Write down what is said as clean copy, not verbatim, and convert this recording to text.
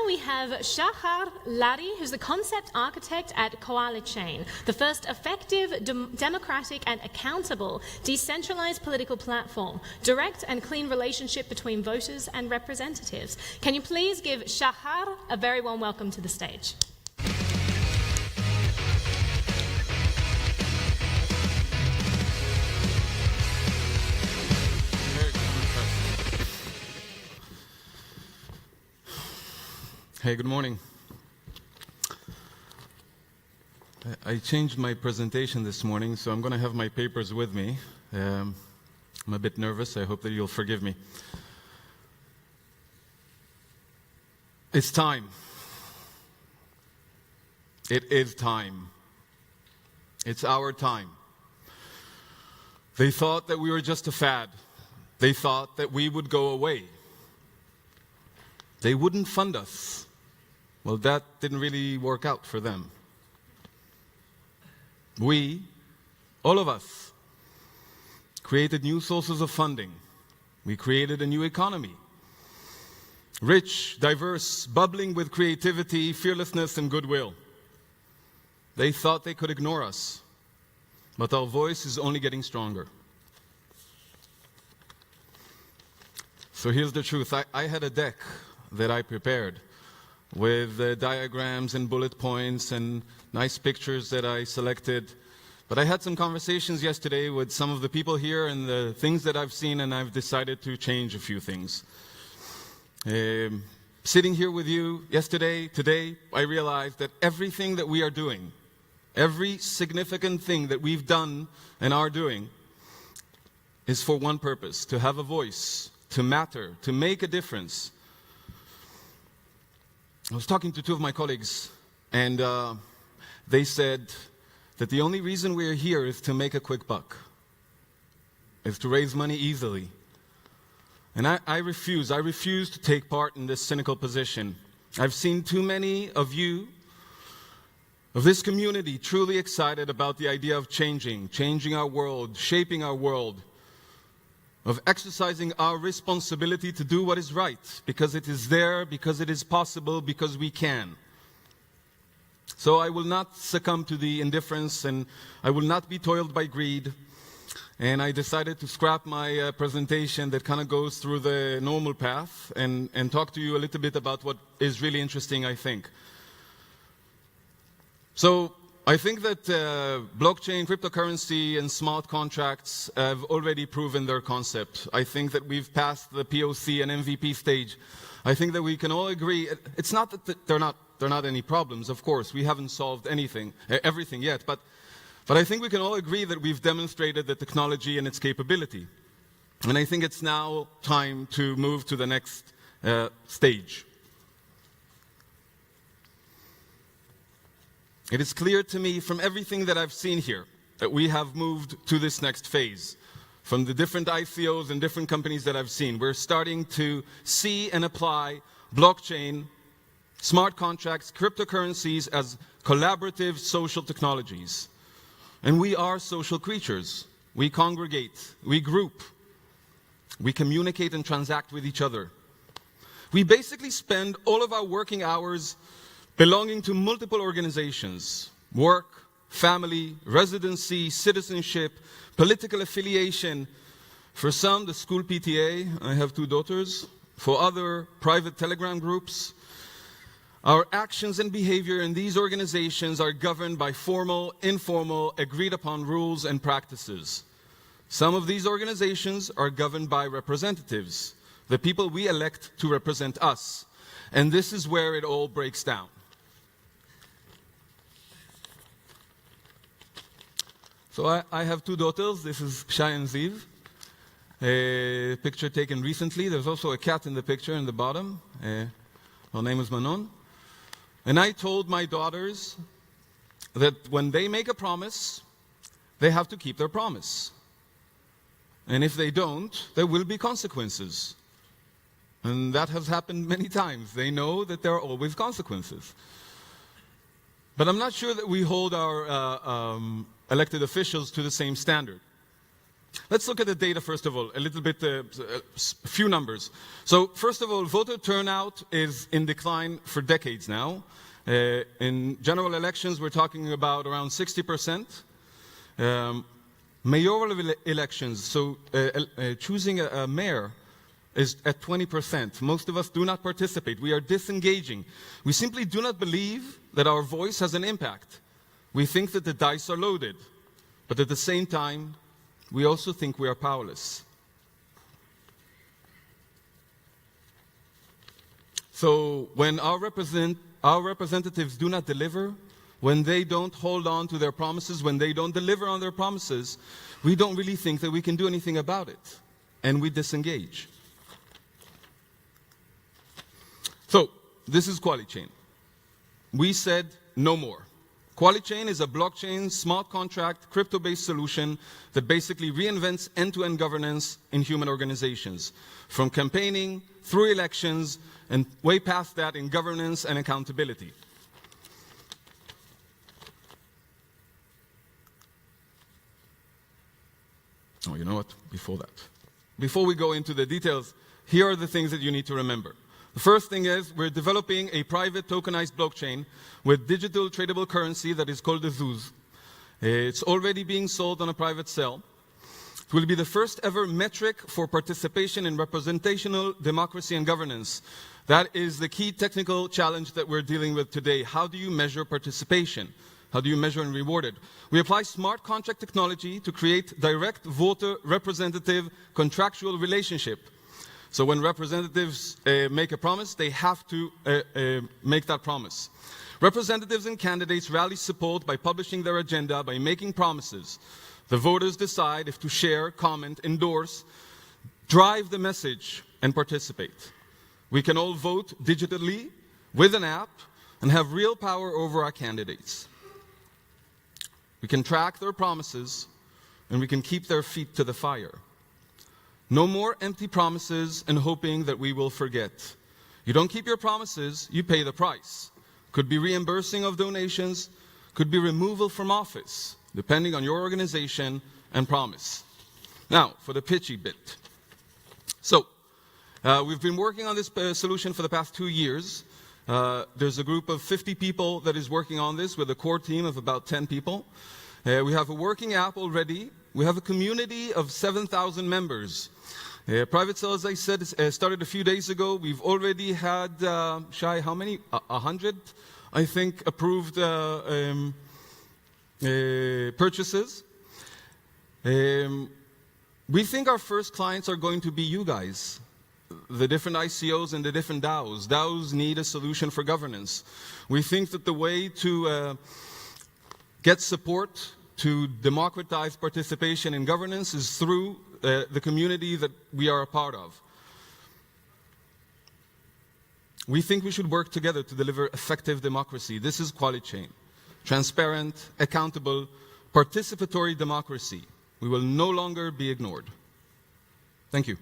we have Shahar Larry, who's the concept architect at Coalichain, the first effective, democratic and accountable decentralized political platform, direct and clean relationship between voters and representatives. Can you please give Shahar a very warm welcome to the stage? Hey, good morning. I changed my presentation this morning, so I'm going to have my papers with me. I'm a bit nervous. I hope that you'll forgive me. It's time. It is time. It's our time. They thought that we were just a fad. They thought that we would go away. They wouldn't fund us. Well, that didn't really work out for them. We, all of us, created new sources of funding. We created a new economy. Rich, diverse, bubbling with creativity, fearlessness, and goodwill. They thought they could ignore us, but our voice is only getting stronger. So here's the truth. I had a deck that I prepared with diagrams and bullet points and nice pictures that I selected. But I had some conversations yesterday with some of the people here and the things that I've seen, and I've decided to change a few things. Sitting here with you today, I realized that everything that we are doing, every significant thing that we've done and are doing, is for one purpose: to have a voice, to matter, to make a difference. I was talking to two of my colleagues, and they said that the only reason we're here is to make a quick buck, is to raise money easily. And I refuse to take part in this cynical position. I've seen too many of you, of this community, truly excited about the idea of changing our world, shaping our world, of exercising our responsibility to do what is right, because it is there, because it is possible, because we can. So I will not succumb to the indifference, and I will not be toiled by greed. And I decided to scrap my presentation that kind of goes through the normal path and talk to you a little bit about what is really interesting, I think. So I think that blockchain, cryptocurrency, and smart contracts have already proven their concept. I think that we've passed the POC and MVP stage. I think that we can all agree. It's not that they're not any problems, of course. We haven't solved everything yet. But I think we can all agree that we've demonstrated the technology and its capability. And I think it's now time to move to the next stage. It is clear to me from everything that I've seen here that we have moved to this next phase. From the different ICOs and different companies that I've seen, we're starting to see and apply blockchain, smart contracts, cryptocurrencies as collaborative social technologies. And we are social creatures. We congregate, we group, we communicate and transact with each other. We basically spend all of our working hours belonging to multiple organizations: work, family, residency, citizenship, political affiliation. For some, the school PTA. I have two daughters. For other, private Telegram groups. Our actions and behavior in these organizations are governed by formal, informal, agreed-upon rules and practices. Some of these organizations are governed by representatives, the people we elect to represent us. And this is where it all breaks down. So I have two daughters. This is Shai and Ziv. A picture taken recently. There's also a cat in the picture in the bottom. Her name is Manon. And I told my daughters that when they make a promise, they have to keep their promise. And if they don't, there will be consequences. And that has happened many times. They know that there are always consequences. But I'm not sure that we hold our elected officials to the same standard. Let's look at the data first of all, a little bit, a few numbers. So first of all, voter turnout is in decline for decades now. In general elections, we're talking about around 60%. Mayoral elections, so choosing a mayor, is at 20%. Most of us do not participate. We are disengaging. We simply do not believe that our voice has an impact. We think that the dice are loaded. But at the same time, we also think we are powerless. So when our representatives do not deliver, when they don't hold on to their promises, when they don't deliver on their promises, we don't really think that we can do anything about it. And we disengage. So, this is Coalichain. We said no more. Coalichain is a blockchain, smart contract, crypto-based solution that basically reinvents end-to-end governance in human organizations, from campaigning, through elections, and way past that in governance and accountability. Oh, you know what? Before we go into the details, here are the things that you need to remember. The first thing is we're developing a private tokenized blockchain with digital tradable currency that is called the ZUZ. It's already being sold on a private sale. It will be the first ever metric for participation in representational democracy and governance. That is the key technical challenge that we're dealing with today. How do you measure participation? How do you measure and reward it? We apply smart contract technology to create direct voter representative contractual relationship. So when representatives make a promise, they have to make that promise. Representatives and candidates rally support by publishing their agenda, by making promises. The voters decide if to share, comment, endorse, drive the message, and participate. We can all vote digitally with an app and have real power over our candidates. We can track their promises, and we can keep their feet to the fire. No more empty promises and hoping that we will forget. You don't keep your promises, you pay the price. Could be reimbursing of donations, could be removal from office, depending on your organization and promise. Now, for the pitchy bit. So, we've been working on this solution for the past 2 years. There's a group of 50 people that is working on this with a core team of about 10 people. We have a working app already. We have a community of 7,000 members. Private sale, as I said, started a few days ago. We've already had, Shai, how many? 100, I think, approved purchases. We think our first clients are going to be you guys, the different ICOs and the different DAOs. DAOs need a solution for governance. We think that the way to get support to democratize participation in governance is through the community that we are a part of. We think we should work together to deliver effective democracy. This is Coalichain. Transparent, accountable, participatory democracy. We will no longer be ignored. Thank you.